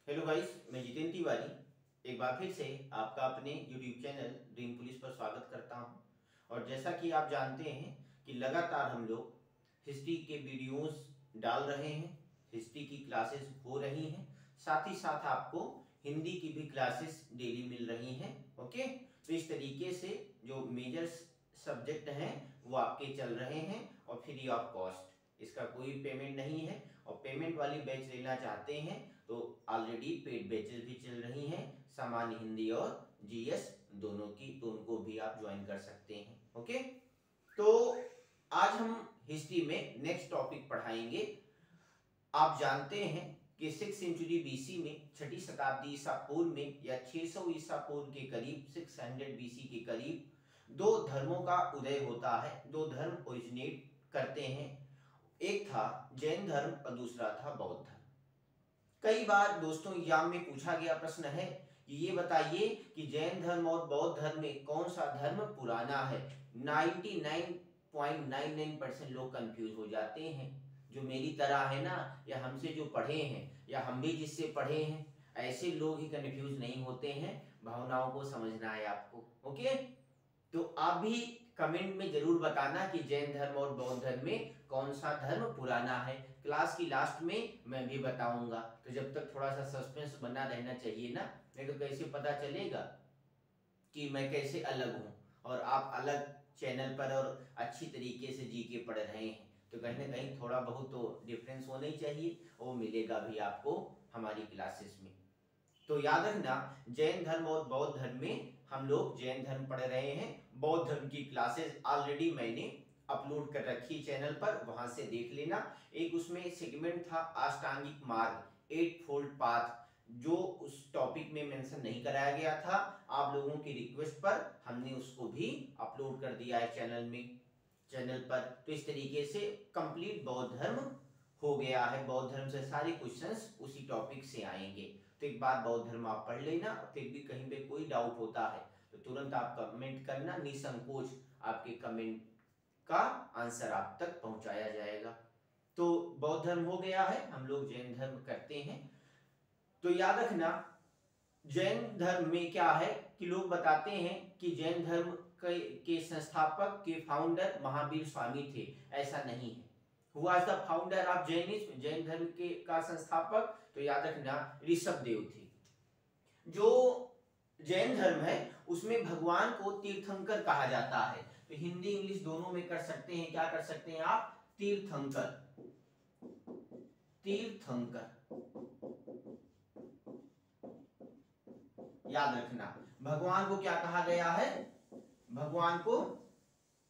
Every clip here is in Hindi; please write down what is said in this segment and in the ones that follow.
हेलो गाइस, मैं जितेंद्र तिवारी एक बार फिर से आपका अपने यूट्यूब चैनल ड्रीम पुलिस पर स्वागत करता हूं। और जैसा कि आप जानते हैं कि लगातार हम लोग हिस्ट्री के वीडियोस डाल रहे हैं, हिस्ट्री की क्लासेस हो रही हैं, साथ ही साथ आपको हिंदी की भी क्लासेस डेली मिल रही हैं। ओके, तो इस तरीके से जो मेजर सब्जेक्ट हैं वो आपके चल रहे हैं और फ्री ऑफ कॉस्ट, इसका कोई पेमेंट नहीं है। और पेमेंट वाली बैच लेना चाहते हैं तो ऑलरेडी पेड बैचेस भी चल रही हैं, सामान्य हिंदी और जीएस दोनों की, तो उनको भी आप ज्वाइन कर सकते हैं। ओके, तो आज हम हिस्ट्री में नेक्स्ट टॉपिक पढ़ाएंगे। आप जानते हैं कि 6 सेंचुरी बीसी में, छठी शताब्दी ईसा पूर्व में या 600 ईसा पूर्व के करीब, 600 बीसी के करीब दो धर्मों का उदय होता है। दो धर्म ओरिजिनेट करते हैं, एक था जैन धर्म और दूसरा था बौद्ध धर्म। कई बार दोस्तों एग्जाम में पूछा गया प्रश्न है कि ये बताइए कि जैन धर्म और बौद्ध धर्म में कौन सा धर्म पुराना है। 99.99% लोग कंफ्यूज हो जाते हैं, जो मेरी तरह है ना, या हमसे जो पढ़े हैं, या हम भी जिससे पढ़े हैं, ऐसे लोग ही कंफ्यूज नहीं होते हैं। भावनाओं को समझना है आपको। ओके, तो आप भी कमेंट में जरूर बताना कि जैन धर्म और बौद्ध धर्म में कौन सा धर्म पुराना है। क्लास की लास्ट में मैं भी बताऊंगा, तो जब तक थोड़ा सा सस्पेंस बना रहना चाहिए ना, नहीं तो कैसे पता चलेगा कि मैं कैसे अलग हूं और आप अलग चैनल पर और अच्छी तरीके से जीके पढ़ रहे हैं। तो कहीं ना कहीं थोड़ा बहुत तो डिफरेंस होना ही चाहिए, और वो मिलेगा भी आपको हमारी क्लासेस में। तो याद रखना, जैन धर्म और बौद्ध धर्म में हम लोग जैन धर्म पढ़ रहे हैं। बौद्ध धर्म की क्लासेस ऑलरेडी मैंने अपलोड कर रखी चैनल पर, वहां से देख लेना। एक उसमें सेगमेंट था अष्टांगिक मार्ग, 8 फोल्ड पाथ, जो उस टॉपिक में मेंशन नहीं कराया गया था। आप लोगों की रिक्वेस्ट पर हमने उसको भी अपलोड कर दिया है चैनल पर। तो इस तरीके से कंप्लीट बौद्ध धर्म हो गया है। बौद्ध धर्म से सारे क्वेश्चंस उसी टॉपिक से आएंगे। तो एक बार बौद्ध धर्म आप पढ़ लेना, फिर भी कहीं पे कोई डाउट होता है तो तुरंत आप कमेंट करना, निसंकोच आपके कमेंट का आंसर आप तक पहुंचाया जाएगा। तो बौद्ध धर्म हो गया है, हम लोग जैन धर्म करते हैं। तो याद रखना, जैन धर्म में क्या है कि लोग बताते हैं कि जैन धर्म के संस्थापक के फाउंडर महावीर स्वामी थे। ऐसा नहीं है। Who was the founder of Jainism, Jain धर्म के का संस्थापक? तो याद रखना, ऋषभ देव थे। जो जैन धर्म है उसमें भगवान को तीर्थंकर कहा जाता है। तो हिंदी इंग्लिश दोनों में कर सकते हैं। क्या कर सकते हैं आप? तीर्थंकर, तीर्थंकर। याद रखना, भगवान को क्या कहा गया है? भगवान को,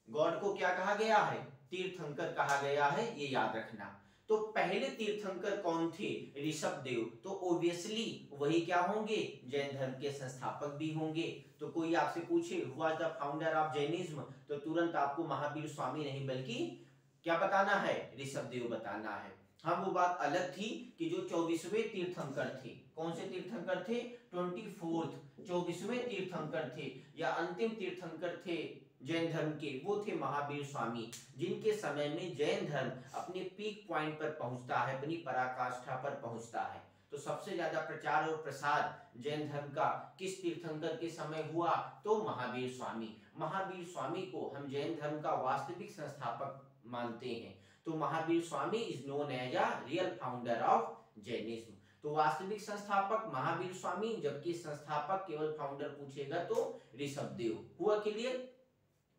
गॉड को क्या कहा गया है? तीर्थंकर कहा गया है, ये याद रखना। तो पहले तीर्थंकर कौन थे? ऋषभ देव। तो ओब्वियसली वही क्या होंगे? जैन धर्म के संस्थापक भी होंगे। तो कोई आपसे पूछे who was the founder of Jainism, तो तुरंत आपको महावीर स्वामी नहीं बल्कि क्या बताना है? ऋषभ देव बताना है। हाँ, वो बात अलग थी कि जो 24वें तीर्थंकर थे, कौन से तीर्थंकर थे? 24वें तीर्थंकर थे, या अंतिम तीर्थंकर थे जैन धर्म के, वो थे महावीर स्वामी, जिनके समय में जैन धर्म अपने पीक पॉइंट पर पहुंचता है, अपनी पराकाष्ठा पर पहुंचता है। तो सबसे ज्यादा प्रचार और प्रसार जैन धर्म का किस तीर्थंकर के समय हुआ? तो महावीर स्वामी। महावीर स्वामी को हम जैन धर्म का वास्तविक संस्थापक मानते हैं। तो Mahavir Swami is known as a real founder of Jainism. तो वास्तविक संस्थापक महावीर स्वामी, जबकि संस्थापक केवल फाउंडर पूछेगा तो ऋषभ देव। हुआ क्लियर?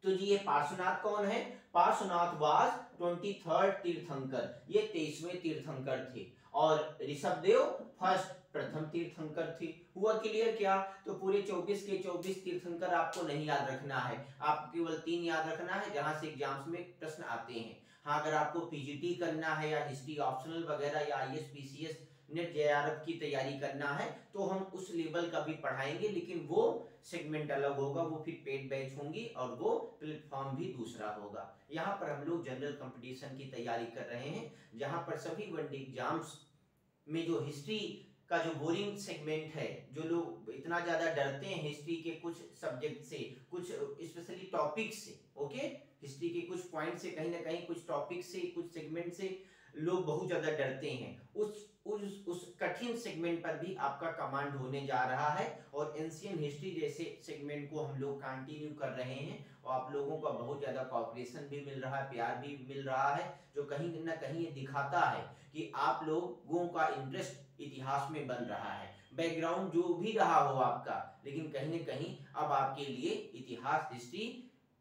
तो जी ये पार्श्वनाथ कौन है? पार्श्वनाथ वाज 23rd तीर्थंकर, ये 23वें तीर्थंकर थे। और ऋषभ देव फर्स्ट, प्रथम तीर्थंकर थे। हुआ क्लियर क्या? तो पूरे 24 के 24 तीर्थंकर आपको नहीं याद रखना है, आपको केवल 3 याद रखना है, जहां से एग्जाम्स में प्रश्न आते हैं। हाँ, अगर आपको पीजीटी करना है या हिस्ट्री ऑप्शनल वगैरह या आईएएस पीसीएस नेट जेआरएफ की तैयारी करना है तो हम उस लेवल का भी पढ़ाएंगे, लेकिन वो सेगमेंट अलग होगा, वो फिर पेड बैच होंगी और वो प्लेटफॉर्म भी दूसरा होगा। यहाँ पर हम लोग जनरल कंपटीशन की तैयारी कर रहे हैं, जहां पर सभी वनडे एग्जाम्स में जो हिस्ट्री का जो बोरिंग सेगमेंट है, जो लोग इतना ज्यादा डरते हैं हिस्ट्री के कुछ सब्जेक्ट से, कुछ स्पेशली टॉपिक से, ओके, हिस्ट्री के कुछ पॉइंट से, कहीं ना कहीं कुछ टॉपिक से, कुछ सेगमेंट से लोग बहुत ज्यादा डरते हैं। उस अंतिम सेगमेंट पर भी आपका कमांड होने जा रहा है और एंशिएंट हिस्ट्री जैसे सेगमेंट को हम लोग कंटिन्यू कर रहे हैं और आप लोगों का बहुत ज्यादा कोऑपरेशन भी मिल रहा है, प्यार भी मिल रहा है, जो कहीं ना कहीं ये दिखाता है कि आप लोगों का इंटरेस्ट इतिहास में बन रहा है। बैकग्राउंड जो भी रहा हो आपका, लेकिन कहीं ना कहीं अब आपके लिए इतिहास हिस्ट्री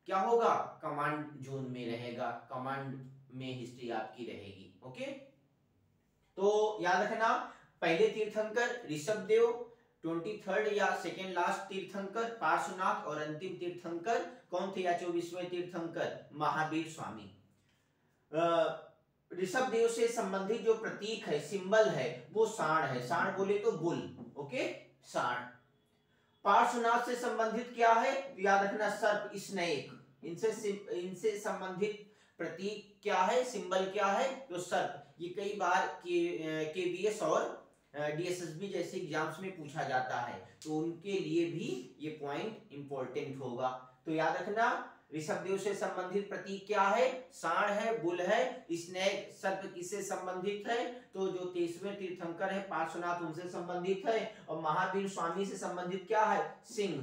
क्या होगा, कमांड जोन में रहेगा, कमांड में हिस्ट्री आपकी रहेगी। ओके, तो याद रखना पहले तीर्थंकर ऋषभदेव, 23rd या सेकेंड लास्ट तीर्थंकर पार्श्वनाथ और अंतिम तीर्थंकर कौन थे या 24वें तीर्थंकर महावीर स्वामी। ऋषभदेव से संबंधित जो प्रतीक है, सिंबल है, वो सांड है, सांड बोले तो बुल। ओके, सांड। पार्श्वनाथ से संबंधित क्या है, याद रखना सर्प, स्नेक। इनसे संबंधित प्रतीक क्या है, सिंबल क्या है, तो सर्प। ये कई बार केवीएस और डीएसएसबी जैसे एग्जाम्स में पूछा जाता है, तो उनके लिए भी ये पॉइंट इंपॉर्टेंट होगा। तो याद रखना ऋषभदेव से संबंधित प्रतीक क्या है, सांड है, बुल है, स्नेक, सर्प किससे संबंधित है, तो जो 23वें तीर्थंकर है पार्श्वनाथ उनसे संबंधित है। और महावीर स्वामी से संबंधित क्या है, सिंह,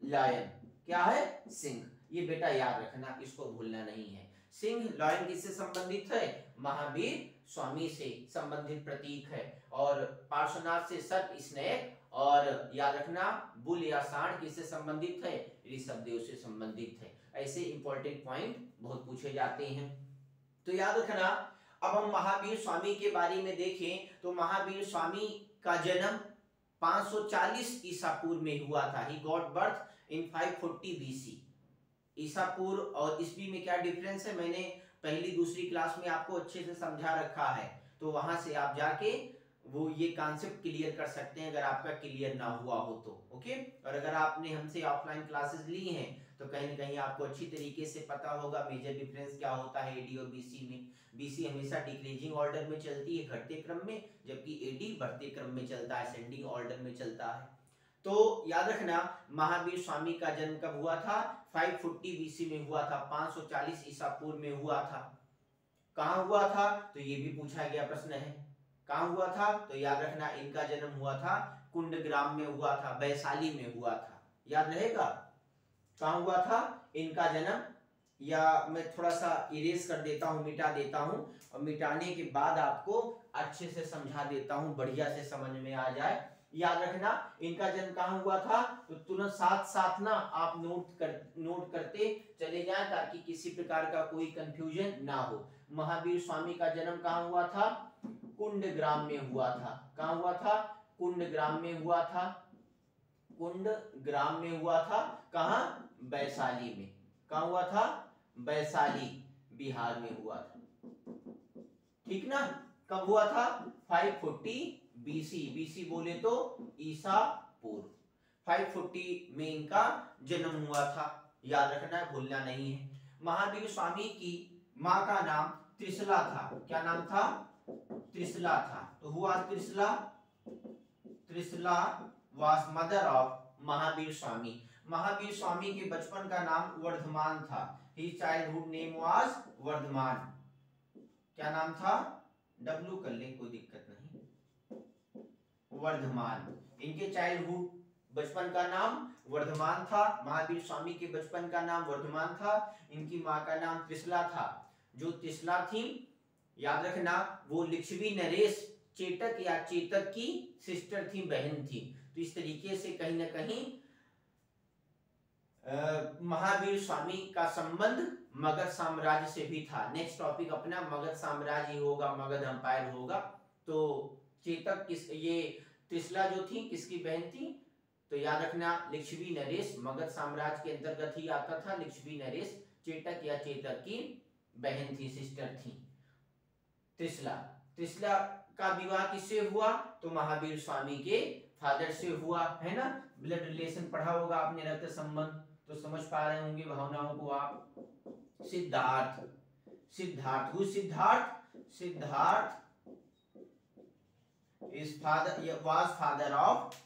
लायन। क्या है, सिंह। ये बेटा याद रखना, इसको भूलना नहीं है। सिंह, लायन किससे संबंधित है, महावीर स्वामी से संबंधित प्रतीक है। और पार्श्वनाथ से सर्प, स्नेक, और याद रखना बुल या सांड किससे संबंधित है, ऋषभदेव से संबंधित है। ऐसे इंपॉर्टेंट पॉइंट बहुत पूछे जाते हैं, तो याद रखना। अब हम महावीर स्वामी के बारे में देखें तो महावीर स्वामी का जन्म 540 ईसा पूर्व में हुआ था। He got birth in 540 BC। ईसा पूर्व और ईस्वी में क्या डिफरेंस है, मैंने पहली दूसरी क्लास में आपको अच्छे से समझा रखा है, तो वहां से आप जाके वो ये कॉन्सेप्ट क्लियर कर सकते हैं अगर आपका क्लियर ना हुआ हो तो। ओके, और अगर आपने हमसे ऑफलाइन क्लासेस ली हैं तो कहीं ना कहीं आपको अच्छी तरीके से पता होगा मेजर डिफरेंस क्या होता है एडी और बीसी में। बीसी हमेशा डिक्रीजिंग ऑर्डर में चलती है, घटते क्रम में, जबकि एडी बढ़ते क्रम में चलता है, असेंडिंग ऑर्डर में चलता है। तो याद रखना महावीर स्वामी का जन्म कब हुआ था, 540 BC में हुआ था, 540 ईसा पूर्व में हुआ था। कहां हुआ था, तो ये भी पूछा गया प्रश्न है, कहां हुआ था, तो याद रखना इनका जन्म हुआ था कुंडग्राम में हुआ था, वैशाली में हुआ था। याद रहेगा कहां हुआ था इनका जन्म, या मैं थोड़ा सा इरेज कर देता हूं, मिटा देता हूं, और मिटाने के बाद आपको अच्छे से समझा देता हूं, बढ़िया से समझ में आ जाए। याद रखना इनका जन्म कहां हुआ था, तो तुरंत साथ साथ ना आप नोट करते चले जाएं ताकि किसी प्रकार का कोई कंफ्यूजन ना हो। महावीर स्वामी का जन्म कहां हुआ था, कुंडग्राम में हुआ था। कहां हुआ था, कुंडग्राम में हुआ था, कुंडग्राम में हुआ था। कहां, वैशाली में। कहां हुआ था, वैशाली, बिहार में हुआ था। ठीक ना, कब हुआ था, 540 BC। BC बोले तो ईसा पूर्व, 540 में इनका जन्म हुआ था। याद रखना है, भूलना नहीं है। महावीर स्वामी की मां का नाम त्रिशला था। क्या नाम था, त्रिशला था। तो हुआ Trishala, Trishala was mother of Mahavir Swami. Mahavir Swami के बचपन का नाम वर्धमान था। His childhood name was Vardhaman. क्या नाम था, डब्ल्यू कर ले, कोई दिक्कत नहीं, वर्धमान। इनके चाइल्डहुड बचपन का नाम वर्धमान था। महावीर स्वामी के बचपन का नाम वर्धमान था। इनकी मां का नाम त्रिशला था। जो त्रिशला थी, याद रखना, वो लिच्छवी नरेश चेतक या चेतक की सिस्टर थी, बहन थी। तो इस तरीके से कहीं ना कहीं महावीर स्वामी का संबंध मगध साम्राज्य से भी था। नेक्स्ट टॉपिक अपना मगध साम्राज्य होगा, मगध एम्पायर होगा। तो चेतक किस, ये त्रिशला जो थी किसकी बहन थी, तो याद रखना लिच्छवी नरेश, मगध साम्राज्य के अंतर्गत ही आता था। लिच्छवी नरेश चेतक या चेतक की बहन थी, सिस्टर थी त्रिशला। त्रिशला का विवाह किससे हुआ, तो महावीर स्वामी के फादर से हुआ, है ना। ब्लड रिलेशन पढ़ा होगा आपने, रक्त संबंध, तो समझ पा रहे होंगे भावनाओं को आप। Siddhartha, Siddhartha, who Siddhartha, Siddhartha is father, was father of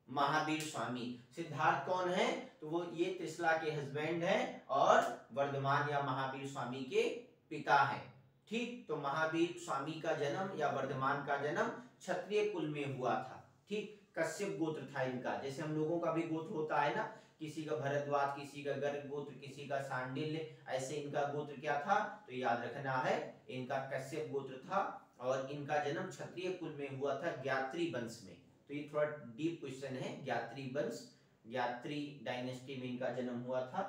Mahavir Swami. Siddhartha कौन है, तो वो ये त्रिशला के हस्बैंड हैं और वर्धमान या महावीर स्वामी के पिता हैं। ठीक, तो महावीर स्वामी का जन्म या वर्धमान का जन्म क्षत्रिय कुल में हुआ था। ठीक, कश्यप गोत्र था इनका, जैसे हम लोगों का भी गोत्र होता है ना, किसी का भरद्वाज, किसी का गर्ग गोत्र, किसी का सांडिल्य, ऐसे इनका गोत्र क्या था, तो याद रखना है इनका कश्यप गोत्र था और इनका जन्म क्षत्रिय कुल में हुआ था ज्ञात्री वंश में। तो ये थोड़ा डीप क्वेश्चन है, ज्ञात्री वंश, ज्ञात्री डायनेस्टी में इनका जन्म हुआ था।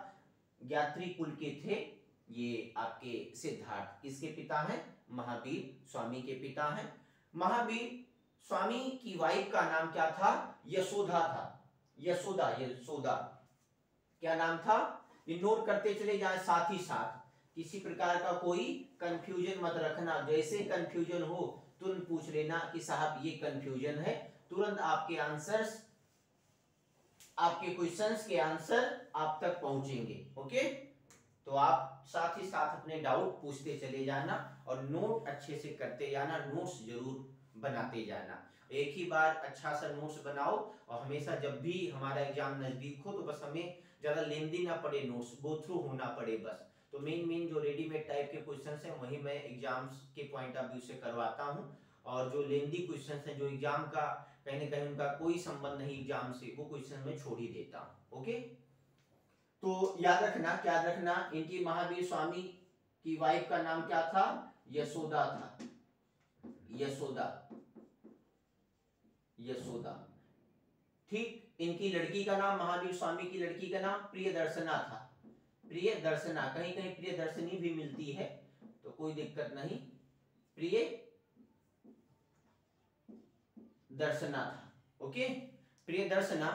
ज्ञात्री कुल के थे ये आपके सिद्धार्थ। इसके पिता हैं महावीर स्वामी के पिता हैं। महावीर स्वामी की वाइफ का नाम क्या था, यशोदा था। यशोदा, यशोदा क्या नाम था, ये नोट करते चले जाए साथ ही साथ, किसी प्रकार का कोई कंफ्यूजन मत रखना। जैसे कंफ्यूजन हो तुरंत पूछ लेना कि साहब ये कंफ्यूजन है, तुरंत आपके आंसर्स, आपके क्वेश्चंस के आंसर आप तक पहुंचेंगे। ओके, तो आप साथ ही साथ अपने डाउट पूछते चले जाना और नोट अच्छे से करते जाना, नोट्स जरूर बनाते जाना। एक ही बार अच्छा सा नोट्स बनाओ और हमेशा जब भी हमारा एग्जाम नजदीक हो तो बस हमें ज्यादा लेंदी ना पड़े, नोट्स गो थ्रू होना पड़े बस। तो मेन जो रेडीमेड टाइप के क्वेश्चंस हैं वही मैं एग्जाम्स के पॉइंट ऑफ व्यू से करवाता हूं, और जो लेंदी क्वेश्चंस हैं जो एग्जाम का कहीं ना कहीं उनका कोई संबंध नहीं एग्जाम से, वो क्वेश्चन मैं छोड़ ही देता हूं। ओके, तो याद रखना, क्या याद रखना, इनकी महावीर स्वामी की वाइफ का नाम क्या था, यशोदा था। यशोदा, यशोदा। ठीक, इनकी लड़की का नाम, महावीर स्वामी की लड़की का नाम प्रियदर्शना था। प्रियदर्शना, कहीं कहीं प्रियदर्शनी भी मिलती है तो कोई दिक्कत नहीं, प्रिय दर्शना था। ओके, प्रियदर्शना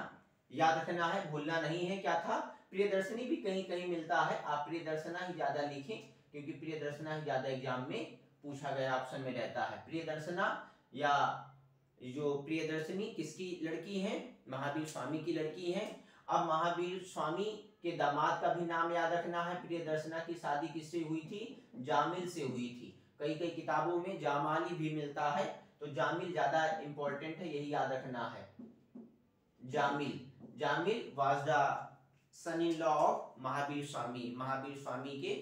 याद रखना है, भूलना नहीं है। क्या था, प्रियदर्शनी भी कहीं कहीं मिलता है, आप प्रियदर्शना ही ज्यादा लिखें क्योंकि प्रियदर्शना ही ज्यादा एग्जाम में पूछा गया ऑप्शन में रहता है। प्रियदर्शना या जो प्रियदर्शनी किसकी लड़की है, महावीर स्वामी की लड़की है। अब महावीर स्वामी के दामाद का भी नाम याद रखना है। प्रियदर्शना की शादी किससे हुई थी, जामिल से हुई थी। कई कई किताबों में जामाली भी मिलता है, तो जामिल ज्यादा इंपॉर्टेंट है, यही याद रखना है। Jamil, Jamil was the son in law of Mahavir Swami. Mahavir Swami के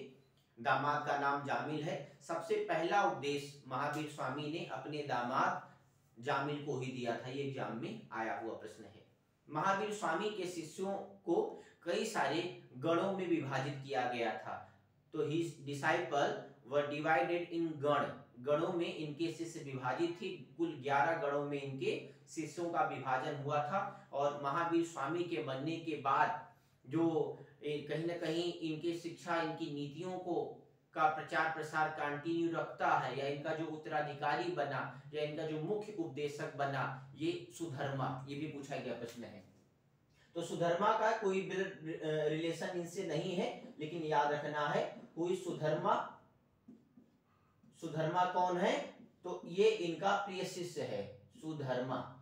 दामाद का नाम जामिल है। सबसे पहला उपदेश महावीर स्वामी ने अपने दामाद जामिल को ही दिया था, ये एग्जाम में आया हुआ प्रश्न है। महावीर स्वामी के शिष्यों को कई सारे गणों में विभाजित किया गया था, तो his disciple were divided in गण। गणों में इनके शिष्य विभाजित थे, कुल 11 गणों में इनके शिष्यों का विभाजन हुआ था। और महावीर स्वामी के मरने के बाद जो कहीं ना कहीं इनके शिक्षा, इनकी नीतियों को का प्रचार प्रसार कंटिन्यू रखता है, या इनका जो उत्तराधिकारी बना या इनका जो मुख्य उपदेशक बना, ये सुधर्मा, ये भी पूछा गया प्रश्न है। तो सुधर्मा का कोई रिलेशन इनसे नहीं है, लेकिन याद रखना है कोई सुधर्मा। सुधर्मा कौन है, तो ये इनका प्रिय शिष्य है सुधर्मा।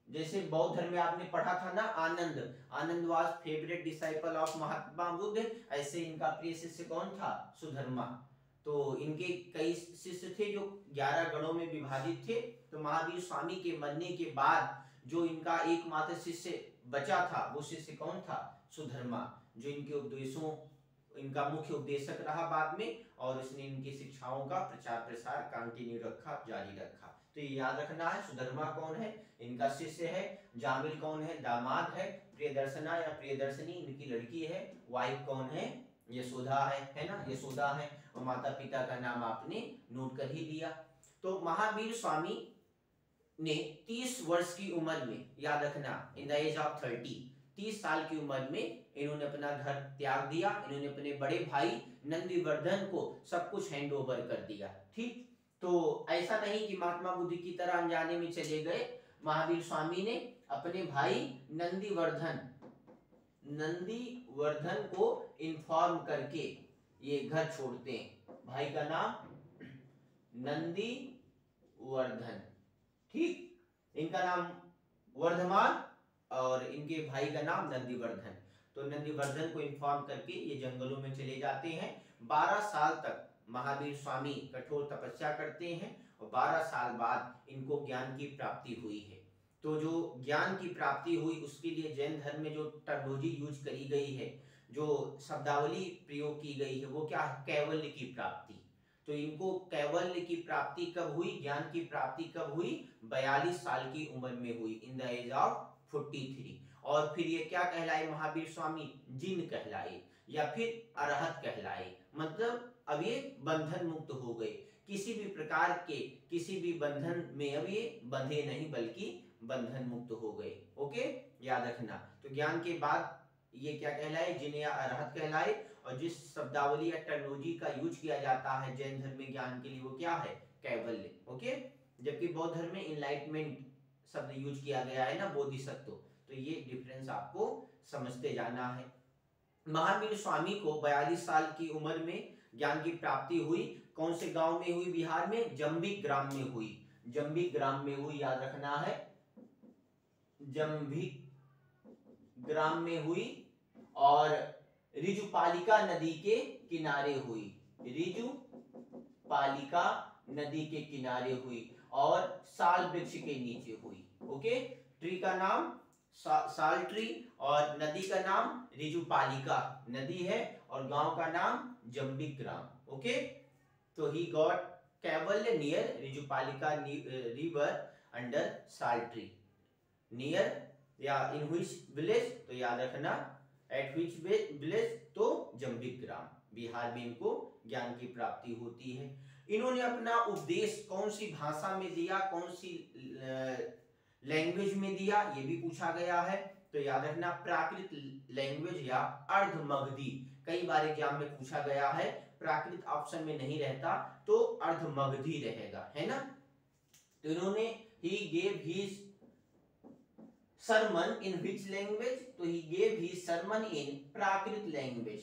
जैसे बौद्ध धर्म में आपने पढ़ा था ना, आनंद, आनंद was favourite disciple of Mahatma Buddha, ऐसे इनका प्रिय शिष्य कौन था, सुधर्मा। तो इनके कई शिष्य थे जो 11 गणों में विभाजित थे। तो महावीर स्वामी के मरने के बाद जो इनका एकमात्र शिष्य बचा था, वो शिष्य कौन था, सुधर्मा, जो इनके उपदेशों, इनका मुख्य उपदेशक रहा बाद में, और उसने इनकी शिक्षाओं का प्रचार प्रसार कंटिन्यू रखा, जारी रखा। तो ये याद रखना है, सुधर्मा कौन है, इनका शिष्य है। जामिल कौन है, दामाद है। प्रियदर्शना या प्रियदर्शनी इनकी लड़की है। वाइफ कौन है, यशोदा है ना, यशोदा है। और माता पिता का नाम आपने नोट कर ही लिया। तो महावीर स्वामी ने 30 वर्ष की उम्र में, याद रखना, इन द एज ऑफ 30 साल की उम्र में इन्होंने अपना घर त्याग दिया। इन्होंने अपने बड़े भाई नंदीवर्धन को सब कुछ हैंड ओवर कर दिया। ठीक, तो ऐसा नहीं कि महात्मा बुद्ध की तरह अनजाने में चले गए। महावीर स्वामी ने अपने भाई नंदीवर्धन को इन्फॉर्म करके ये घर छोड़ते हैं। भाई का नाम नंदीवर्धन, ठीक, इनका नाम वर्धमान और इनके भाई का नाम नंदीवर्धन। तो नंदीवर्धन को इन्फॉर्म करके ये जंगलों में चले जाते हैं। 12 साल तक महावीर स्वामी कठोर तपस्या करते हैं और 12 साल बाद इनको ज्ञान की प्राप्ति हुई है। तो जो ज्ञान की प्राप्ति हुई उसके लिए जैन धर्म में जो टर्मिनोलॉजी यूज करी गई है, जो शब्दावली प्रयोग की गई है, वो क्या है, कैवल्य की प्राप्ति। तो इनको कैवल्य की प्राप्ति कब हुई, ज्ञान की प्राप्ति कब हुई, 42 साल की उम्र में हुई, इन द एज ऑफ 43। और फिर ये क्या कहलाए महावीर स्वामी, जिन कहलाए या फिर अरहत कहलाए, मतलब अब ये बंधन मुक्त हो गए, किसी भी प्रकार के किसी भी बंधन में अब ये बंधे नहीं बल्कि बंधन मुक्त हो गए। ओके, याद रखना। तो ज्ञान के बाद ये क्या कहलाए, जिन या अरहत कहलाए। और जिस शब्दावली या टर्मिनोलॉजी का यूज किया जाता है जैन धर्म में ज्ञान के लिए वो क्या है, कैवल्य। ओके, जबकि बौद्ध धर्म में इनलाइटमेंट शब्द यूज किया गया है ना, बोधिसत्व। तो ये डिफरेंस आपको समझते जाना है। महावीर स्वामी को 42 साल की उम्र में ज्ञान की प्राप्ति हुई। कौन से गांव में हुई, बिहार में जंबिक ग्राम में हुई, जंबिक ग्राम में हुई, याद रखना है, जंबिक ग्राम में हुई। और रिजुपालिका नदी के किनारे हुई, रिजुपालिका नदी के किनारे हुई और साल वृक्ष के नीचे हुई। ओके, ट्री का नाम साल ट्री और नदी का नाम रिजुपालिका नदी है और गांव का नाम जंबिक ग्राम। ओके, तो he got Kaivalya near रिजुपालिका river under साल ट्री, नियर या इन व्हिच विलेज, तो याद रखना एट व्हिच विलेज, तो जंबिक ग्राम, बिहार में इनको ज्ञान की प्राप्ति होती है। इन्होंने अपना उपदेश कौन सी भाषा में दिया, कौन सी लैंग्वेज में दिया, ये भी पूछा गया है। तो याद रखना प्राकृत लैंग्वेज या अर्धमगधी, कई बार एग्जाम में पूछा गया है, प्राकृत ऑप्शन में नहीं रहता तो अर्धमगधी रहेगा, है ना। तो इन्होंने he gave his sermon in which language, तो he gave his sermon in Prakrit language,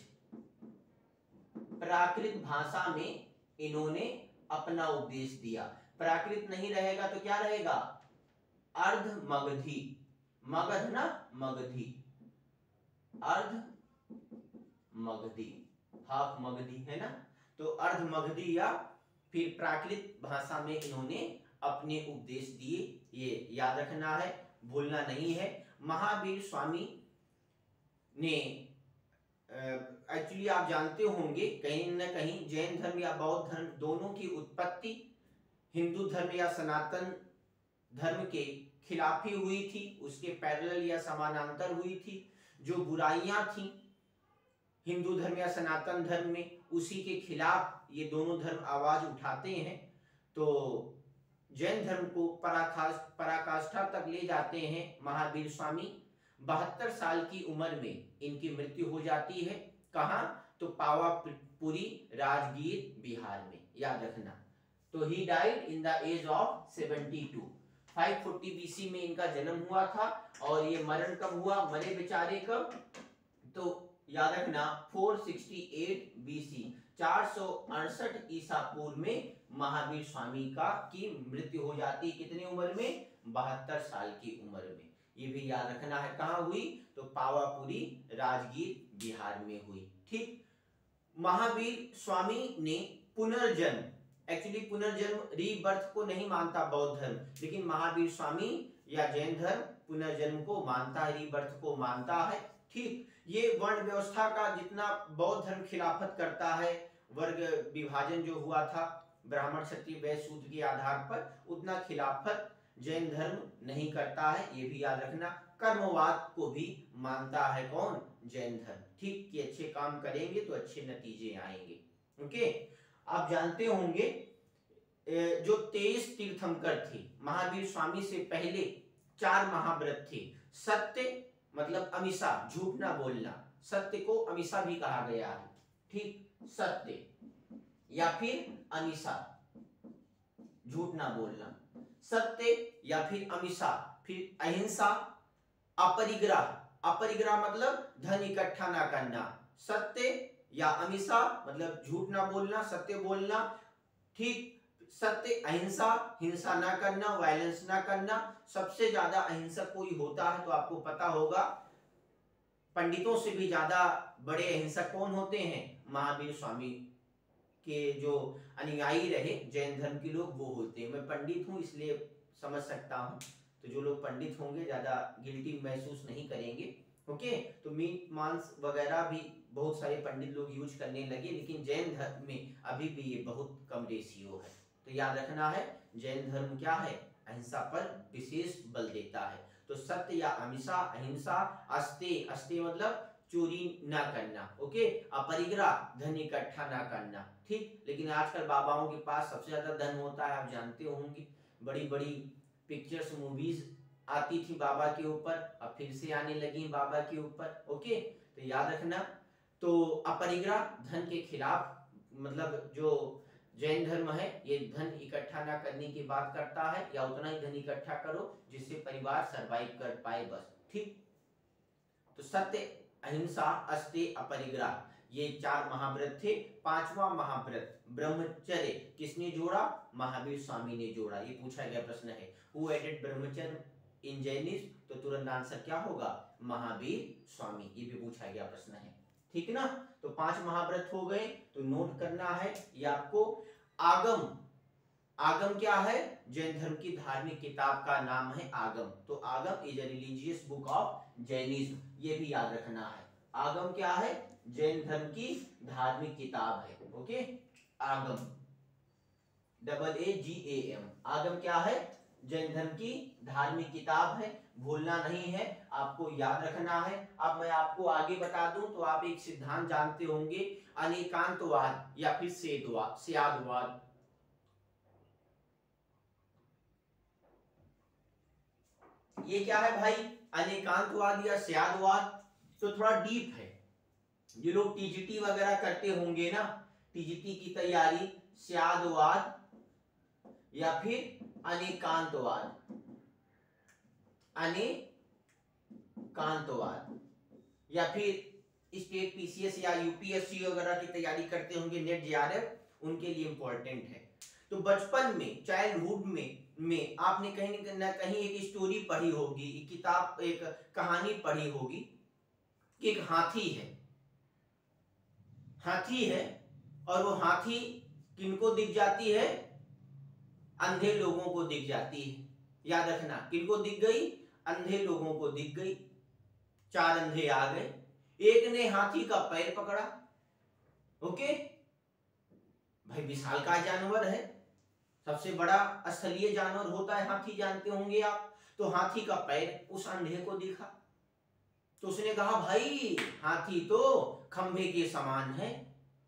Prakrit भाषा में इन्होंने अपना उपदेश दिया। प्राकृत नहीं रहेगा तो क्या रहेगा, अर्ध मगधी, मगध ना मगधी, अर्ध मगधी, हाफ मगधी है ना, तो अर्ध मगधी या फिर प्राकृत भाषा में इन्होंने अपने उपदेश दिए, ये याद रखना है, भूलना नहीं है। महावीर स्वामी ने एक्चुअली आप जानते होंगे कहीं न कहीं जैन धर्म या बौद्ध धर्म दोनों की उत्पत्ति हिंदू धर्म या सनातन धर्म के खिलाफ ही हुई थी, उसके पैरेलल या समानांतर हुई थी। जो बुराइयां थी हिंदू धर्म या सनातन धर्म में, उसी के खिलाफ ये दोनों धर्म आवाज उठाते हैं। तो जैन धर्म को पराकाष्ठा तक ले जाते हैं महावीर स्वामी। 72 साल की उम्र में इनकी मृत्यु हो जाती है। कहाँ, तो पावापुरी राजगीर बिहार में, याद रखना। तो he died in the age of 72। 540 BC में इनका जन्म हुआ था और ये मरण कब हुआ, मरे बेचारे कब, तो याद रखना 468 BC, 468 ईसा पूर्व में महावीर स्वामी की मृत्यु हो जाती, कितनी उम्र में, 72 साल की उम्र में। ये भी याद रखना है। कहाँ हुई, तो पावापुरी राजगीर बिहार में हुई। ठीक, महावीर स्वामी ने पुनर्जन्म, एक्चुअली पुनर्जन्म रीबर्थ को नहीं मानता बौद्ध धर्म, लेकिन महावीर स्वामी या जैन धर्म पुनर्जन्म को मानता है, रीबर्थ को मानता है। ठीक, ये वर्ण व्यवस्था का जितना बौद्ध धर्म खिलाफत करता है, वर्ग विभाजन जो हुआ था ब्राह्मण क्षत्रिय वैश्य शूद्र के आधार पर, उतना खिलाफत जैन धर्म नहीं करता है, ये भी याद रखना। कर्मवाद को भी मानता है कौन, जैन धर्म। ठीक, कि अच्छे काम करेंगे तो अच्छे नतीजे आएंगे। ओके, आप जानते होंगे जो 23 तीर्थंकर थे महावीर स्वामी से पहले 4 महाव्रत थे। सत्य मतलब अमीषा, झूठ ना बोलना, सत्य को अमीषा भी कहा गया है। ठीक, सत्य या फिर अमीषा, झूठ ना बोलना, सत्य या फिर अमीषा, फिर अहिंसा, अपरिग्रह, अपरिग्रह मतलब धन इकट्ठा ना करना, सत्य या अमीषा मतलब झूठ ना बोलना, सत्य बोलना। ठीक, सत्य, अहिंसा, हिंसा ना करना, वायलेंस ना करना। सबसे ज्यादा अहिंसक कोई होता है तो आपको पता होगा, पंडितों से भी ज्यादा बड़े अहिंसक कौन होते हैं, महावीर स्वामी के जो अनुयायी रहे जैन धर्म के लोग वो होते हैं। मैं पंडित हूं इसलिए समझ सकता हूं, तो जो लोग पंडित होंगे ज्यादा गिल्टी महसूस नहीं करेंगे। ओके, तो मीट मांस वगैरह भी बहुत सारे पंडित लोग यूज करने लगे, लेकिन जैन धर्म में अभी भी ये बहुत कम रेशियो है। तो याद रखना है, जैन धर्म क्या है, अहिंसा पर विशेष बल देता है। तो सत्य या अहिंसा, अहिंसा, अस्ते, अस्ते मतलब चोरी ना करना, ओके, अपरिग्रह धन इकट्ठा ना करना, ठीक। लेकिन आजकल बाबाओं के पास सबसे ज्यादा धन होता है, आप जानते होंगे, बड़ी बड़ी पिक्चर्स मूवीज आती थी बाबा के ऊपर, अब फिर से आने लगी बाबा के ऊपर, ओके। तो याद रखना, तो अपरिग्रह धन के खिलाफ, मतलब जो जैन धर्म है ये धन इकट्ठा ना करने की बात करता है, या उतना ही धन इकट्ठा करो जिससे परिवार सरवाइव कर पाए, बस, ठीक। तो सत्य, अहिंसा, अस्ते, अपरिग्रह, ये 4 महाव्रत थे। 5वां महाव्रत ब्रह्मचर्य किसने जोड़ा, महावीर स्वामी ने जोड़ा। ये पूछा गया प्रश्न है, हु एडेड ब्रह्मचर्य इन जैनिज्म, तो तुरंत आंसर क्या होगा, महावीर स्वामी। ये भी पूछा गया प्रश्न है, ठीक ना। तो 5 महाव्रत हो गए, तो नोट करना है ये आपको। आगम, आगम क्या है, जैन धर्म की धार्मिक किताब का नाम है आगम। तो आगम is a religious book of Jainism, ये भी याद रखना है। आगम क्या है, जैन धर्म की धार्मिक किताब है, ओके। आगम, AAGAM, आगम क्या है, जैन धर्म की धार्मिक किताब है, भूलना नहीं है, आपको याद रखना है। अब मैं आपको आगे बता दूं तो आप एक सिद्धांत जानते होंगे, अनेकांतवाद या फिर स्यादवाद। ये क्या है भाई, अनेकांतवाद या स्यादवाद, तो थोड़ा डीप है। ये लोग टीजीटी वगैरह करते होंगे ना, टीजीटी की तैयारी, स्यादवाद या फिर अनेकांतवाद, अनेकांतवाद, या फिर स्टेट पीसीएस या यूपीएससी वगैरह की तैयारी करते होंगे, नेट जेआरएफ, उनके लिए इंपॉर्टेंट है। तो बचपन में, चाइल्डहुड में आपने कहीं ना कहीं एक स्टोरी पढ़ी होगी, एक किताब, एक कहानी पढ़ी होगी कि एक हाथी है, हाथी है, और वो हाथी किनको दिख जाती है, अंधे लोगों को दिख जाती है। याद रखना, किनको दिख गई, अंधे लोगों को दिख गई। 4 अंधे आ गए, एक ने हाथी का पैर पकड़ा, ओके भाई, विशालकाय जानवर है, सबसे बड़ा स्थलीय जानवर होता है हाथी, जानते होंगे आप। तो हाथी का पैर उस अंधे को दिखा, तो उसने कहा भाई हाथी तो खंभे के समान है।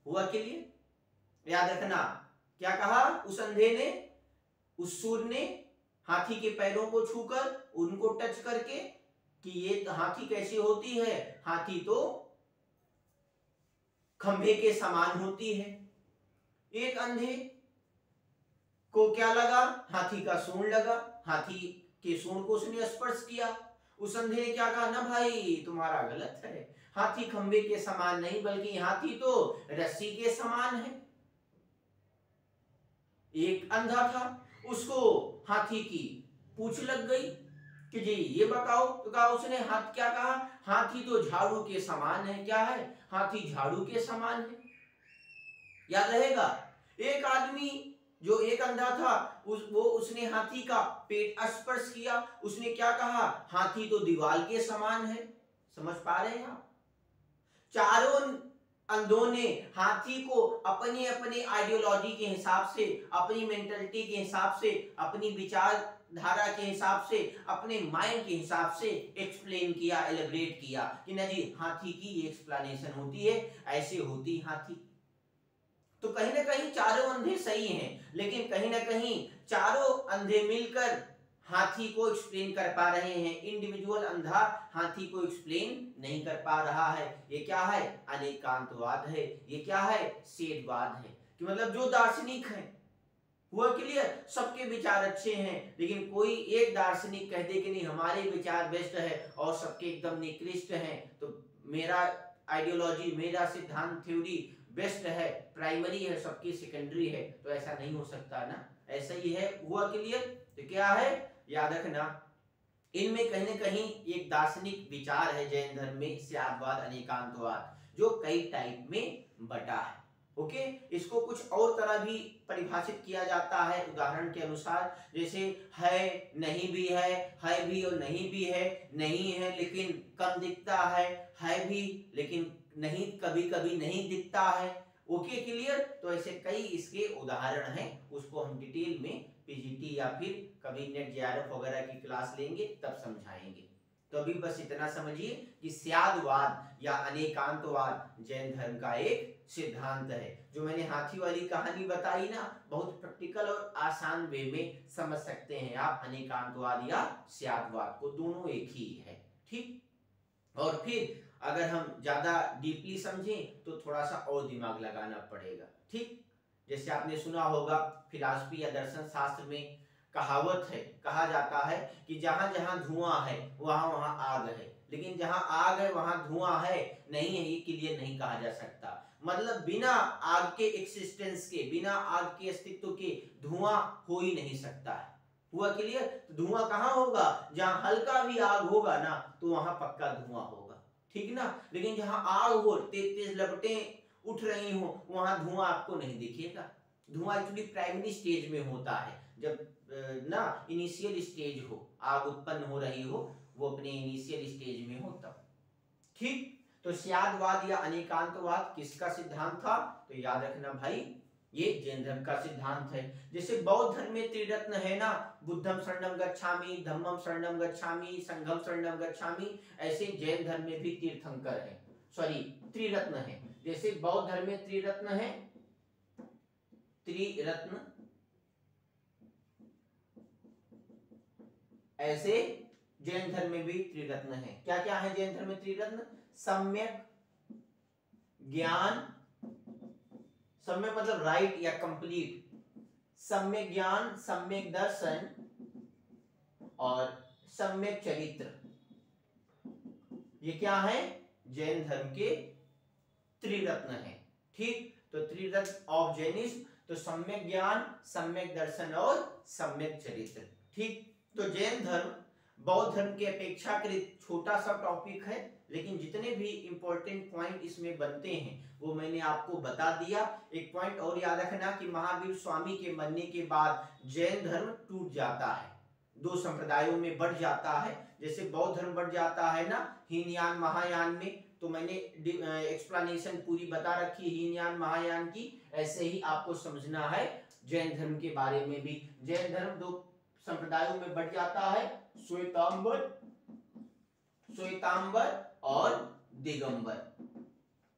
हुआ क्लियर, याद रखना, क्या कहा उस अंधे ने, उस सूर ने, हाथी के पैरों को छूकर, उनको टच करके, कि ये हाथी कैसी होती है, हाथी तो खंभे के समान होती है। एक अंधे को क्या लगा, हाथी का सूंड लगा, हाथी के सूंड को उसने स्पर्श किया। उस अंधे ने क्या कहा, ना भाई तुम्हारा गलत है, हाथी खंभे के समान नहीं बल्कि हाथी तो रस्सी के समान है। एक अंधा था, उसको हाथी की पूंछ लग गई कि जी ये बताओ, तो कहा उसने, हाथ क्या कहा, हाथी तो झाड़ू के समान है। क्या है, हाथी झाड़ू के समान है। याद रहेगा, एक आदमी जो एक अंधा था, उसने हाथी का पेट स्पर्श किया, उसने क्या कहा, हाथी तो दीवार के समान है। समझ पा रहे हैं आप, चारों अंधों ने हाथी को अपनी अपनी आइडियोलॉजी के हिसाब से, अपनी मेंटलिटी के हिसाब से, अपनी विचारधारा के हिसाब से, अपने माइंड के हिसाब से एक्सप्लेन किया, एलिब्रेट किया कि ना जी हाथी की ये एक्सप्लेनेशन होती है, ऐसे होती हाथी। तो कहीं ना कहीं चारों अंधे सही हैं, लेकिन कहीं ना कहीं चारों अंधे मिलकर हाथी को एक्सप्लेन कर पा रहे हैं, इंडिविजुअल अंधा हाथी को एक्सप्लेन नहीं कर पा रहा है। ये क्या है, अनेकांतवाद है। ये क्या है, सेठवाद है, कि मतलब जो दार्शनिक है, हुआ क्लियर, सबके विचार अच्छे हैं, लेकिन कोई एक दार्शनिक कह दे कि नहीं हमारे विचार बेस्ट है और सबके एकदम निकृष्ट हैं, तो मेरा आइडियोलॉजी, मेरा सिद्धांत, थ्योरी बेस्ट है, प्राइमरी है, सबकी सेकेंडरी है, तो ऐसा नहीं हो सकता ना, ऐसा ही है। हुआ क्लियर, तो क्या है, याद रखना, इनमें कहीं ना कहीं एक दार्शनिक विचार है जैन धर्म में, स्यादवाद, अनेकांतवाद, जो कई टाइप में बटा है। ओके, इसको कुछ और तरह भी परिभाषित किया जाता है उदाहरण के अनुसार, जैसे है नहीं भी है भी और नहीं भी है, नहीं है लेकिन कम दिखता है भी लेकिन नहीं कभी कभी नहीं दिखता है। Okay clear. तो ऐसे कई इसके उदाहरण हैं, उसको हम डिटेल में पीजीटी या फिर कभी नेट जेआरएफ वगैरह की क्लास लेंगे तब समझाएंगे। तो अभी बस इतना समझिए कि स्यादवाद या अनेकांतवाद जैन धर्म का एक सिद्धांत है। जो मैंने हाथी वाली कहानी बताई ना, बहुत प्रैक्टिकल और आसान वे में समझ सकते हैं आप अनेकांतवाद या स्यादवाद को, दोनों एक ही है। ठीक। और फिर अगर हम ज्यादा डीपली समझें तो थोड़ा सा और दिमाग लगाना पड़ेगा। ठीक। जैसे आपने सुना होगा फिलॉसफी या दर्शन शास्त्र में कहावत है, कहा जाता है कि जहां जहां धुआं है वहां वहां आग है, लेकिन जहां आग है वहां धुआं है नहीं है, ये क्लियर नहीं कहा जा सकता। मतलब बिना आग के एक्सिस्टेंस के, बिना आग के अस्तित्व के धुआं हो ही नहीं सकता है। हुआ क्लियर। तो धुआं कहां होगा, जहां हल्का भी आग होगा ना तो वहां पक्का धुआं होगा। ठीक ना। लेकिन जहां आग हो, तेज तेज लपटें उठ रही हो, वहां धुआं आपको नहीं दिखेगा। धुआं एक्चुअली प्राइमरी स्टेज में होता है, जब ना इनिशियल स्टेज हो, आग उत्पन्न हो रही हो, वो अपने इनिशियल स्टेज में हो तब। ठीक। तो स्यादवाद या अनेकांतवाद किसका सिद्धांत था, तो याद रखना भाई ये जैन धर्म का सिद्धांत है। जैसे बौद्ध धर्म में त्रिरत्न है ना, बुद्धम शरणम गच्छामि, धम्मम शरणम गच्छामि, संघम शरणम गच्छामि, ऐसे जैन धर्म में भी तीर्थंकर है, सॉरी त्रिरत्न है। जैसे बौद्ध धर्म में त्रिरत्न है, त्रिरत्न, ऐसे जैन धर्म में भी त्रिरत्न है। क्या क्या है जैन धर्म में त्रिरत्न, सम्यक ज्ञान, सम्यक मतलब राइट या कंप्लीट, सम्यक ज्ञान, सम्यक दर्शन और सम्यक चरित्र, ये क्या है जैन धर्म के त्रिरत्न है। ठीक। तो त्रिरत्न ऑफ जैनिज्म, तो सम्यक ज्ञान, सम्यक दर्शन और सम्यक चरित्र। ठीक। तो जैन धर्म बौद्ध धर्म के अपेक्षाकृत छोटा सा टॉपिक है, लेकिन जितने भी इंपॉर्टेंट पॉइंट इसमें बनते हैं वो मैंने आपको बता दिया। एक पॉइंट और याद रखना कि महावीर स्वामी के मरने के बाद जैन धर्म टूट जाता है, दो संप्रदायों में बढ़ जाता है। जैसे बौद्ध धर्म बढ़ जाता है ना हीनयान महायान में, तो मैंने एक्सप्लेनेशन पूरी बता रखी हीनयान महायान की, ऐसे ही आपको समझना है जैन धर्म के बारे में भी। जैन धर्म दो संप्रदायों में बढ़ जाता है, श्वेतांबर, श्वेतांबर और दिगंबर,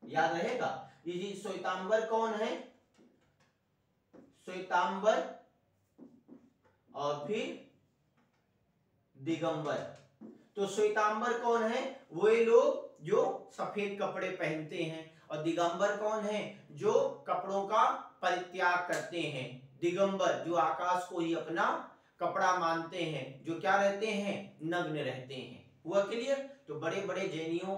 याद रहेगा। ये जी श्वेतांबर कौन है, श्वेतांबर और फिर दिगंबर। तो श्वेतांबर कौन है, वो लोग जो सफेद कपड़े पहनते हैं, और दिगंबर कौन है, जो कपड़ों का परित्याग करते हैं। दिगंबर जो आकाश को ही अपना कपड़ा मानते हैं, जो क्या रहते हैं, नग्न रहते हैं। हुआ क्लियर। तो बड़े बड़े जैनियों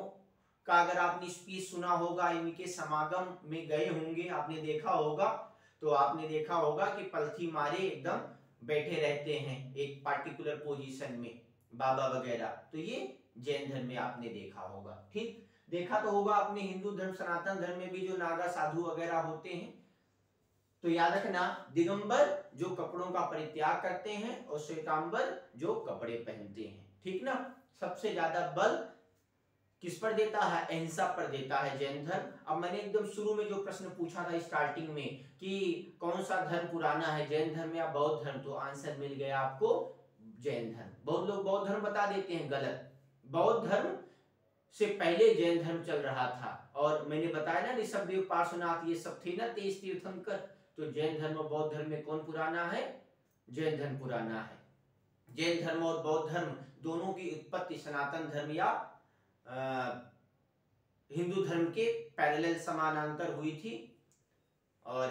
का अगर आपने स्पीच सुना होगा, इनके समागम में गए होंगे, आपने देखा होगा, तो आपने देखा होगा कि पलथी मारे एकदम बैठे रहते हैं एक पार्टिकुलर पोजीशन में, बाबा वगैरह। तो ये जैन धर्म में आपने देखा होगा। ठीक। देखा तो होगा आपने हिंदू धर्म सनातन धर्म में भी जो नागा साधु वगैरह होते हैं। तो याद रखना दिगंबर जो कपड़ों का परित्याग करते हैं और श्वेतांबर जो कपड़े पहनते हैं। ठीक ना। सबसे ज्यादा बल किस पर देता है, अहिंसा पर देता है जैन धर्म। अब मैंने एकदम शुरू में जो प्रश्न पूछा था स्टार्टिंग में कि कौन सा धर्म पुराना है, जैन धर्म या बौद्ध धर्म, तो आंसर मिल गया आपको जैन धर्म। बहुत लोग बौद्ध धर्म बता देते हैं, गलत। बौद्ध धर्म से पहले जैन धर्म चल रहा था, और मैंने बताया ना ऋषभदेव पार्श्वनाथ ये सब थे ना 23 तीर्थंकर। तो जैन धर्म और बौद्ध धर्म में कौन पुराना है, जैन धर्म पुराना है। जैन धर्म और बौद्ध धर्म दोनों की उत्पत्ति सनातन धर्म या हिंदू धर्म के पैरेलल समानांतर हुई थी। और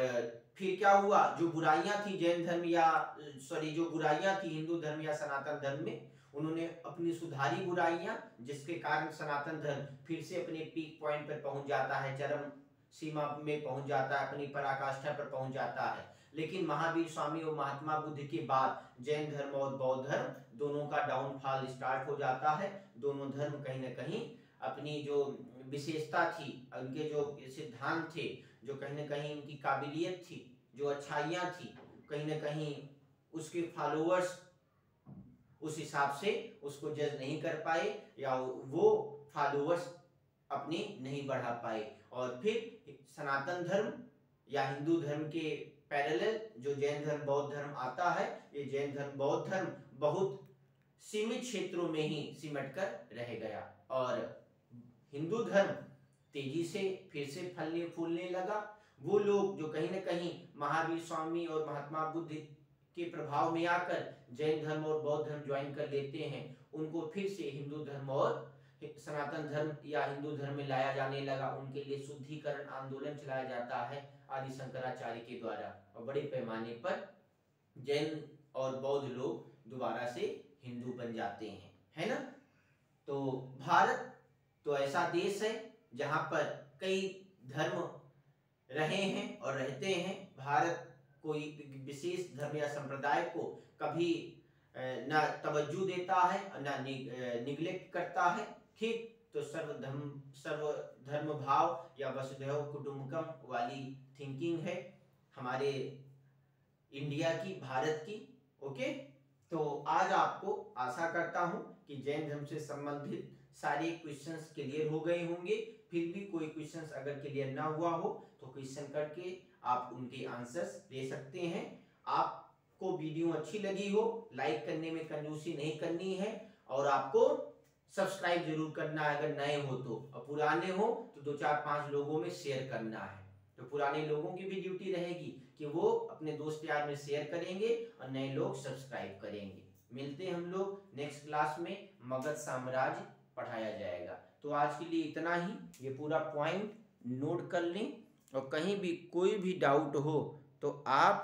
फिर क्या हुआ, जो बुराइयां थी जैन धर्म या जो बुराइयां थी हिंदू धर्म या सनातन धर्म में, उन्होंने अपनी सुधारी बुराइयां, जिसके कारण सनातन धर्म फिर से अपने पीक पॉइंट पर पहुंच जाता है, चरम सीमा में पहुंच जाता है, अपनी पराकाष्ठा पर पहुंच जाता है। लेकिन महावीर स्वामी और महात्मा बुद्ध के बाद जैन धर्म और बौद्ध धर्म दोनों का डाउनफॉल स्टार्ट हो जाता है। दोनों धर्म कहीं ना कहीं अपनी जो विशेषता थी, उनके जो सिद्धांत थे, जो कहीं ना कहीं उनकी काबिलियत थी, जो अच्छाइयाँ थी, कहीं ना कहीं उसके फॉलोअर्स उस हिसाब से उसको जज नहीं कर पाए या वो फॉलोअर्स अपने नहीं बढ़ा पाए, और फिर सनातन धर्म या हिंदू धर्म के पैरेलल जो जैन धर्म बौद्ध धर्म आता है, ये जैन धर्म बौद्ध धर्म बहुत सीमित क्षेत्रों में ही सिमट कर रह गया और हिंदू धर्म तेजी से फिर से फलने फूलने लगा। वो लोग जो कहीं ना कहीं महावीर स्वामी और महात्मा बुद्ध के प्रभाव में आकर जैन धर्म और बौद्ध धर्म ज्वाइन कर लेते हैं, उनको फिर से हिंदू धर्म और सनातन धर्म या हिंदू धर्म में लाया जाने लगा। उनके लिए शुद्धिकरण आंदोलन चलाया जाता है आदि शंकराचार्य के द्वारा, और बड़े पैमाने पर जैन और बौद्ध लोग दोबारा से हिंदू बन जाते हैं, है ना। तो भारत तो ऐसा देश है जहाँ पर कई धर्म रहे हैं और रहते हैं। भारत कोई विशेष धर्म या संप्रदाय को कभी ना तवज्जो देता है ना निग्लेक्ट करता है, ठीक। तो सर्वधर्म भाव या वसुधैव कुटुंबकम वाली थिंकिंग है हमारे इंडिया की, भारत की। ओके, तो आज आपको आशा करता हूं कि जैन धर्म से संबंधित सारे क्वेश्चंस क्लियर हो गए होंगे। फिर भी कोई क्वेश्चंस अगर क्लियर ना हुआ हो तो क्वेश्चन करके आप उनके आंसर्स दे सकते हैं। आपको वीडियो अच्छी लगी हो, लाइक करने में कंजूसी नहीं करनी है, और आपको सब्सक्राइब जरूर करना है अगर नए हो तो, और पुराने हो तो 2-4-5 लोगों में शेयर करना है। तो पुराने लोगों की भी ड्यूटी रहेगी कि वो अपने दोस्त यार में शेयर करेंगे और नए लोग सब्सक्राइब करेंगे। मिलते हैं हम लोग नेक्स्ट क्लास में, मगध साम्राज्य पढ़ाया जाएगा। तो आज के लिए इतना ही, ये पूरा पॉइंट नोट कर लें, और कहीं भी कोई भी डाउट हो तो आप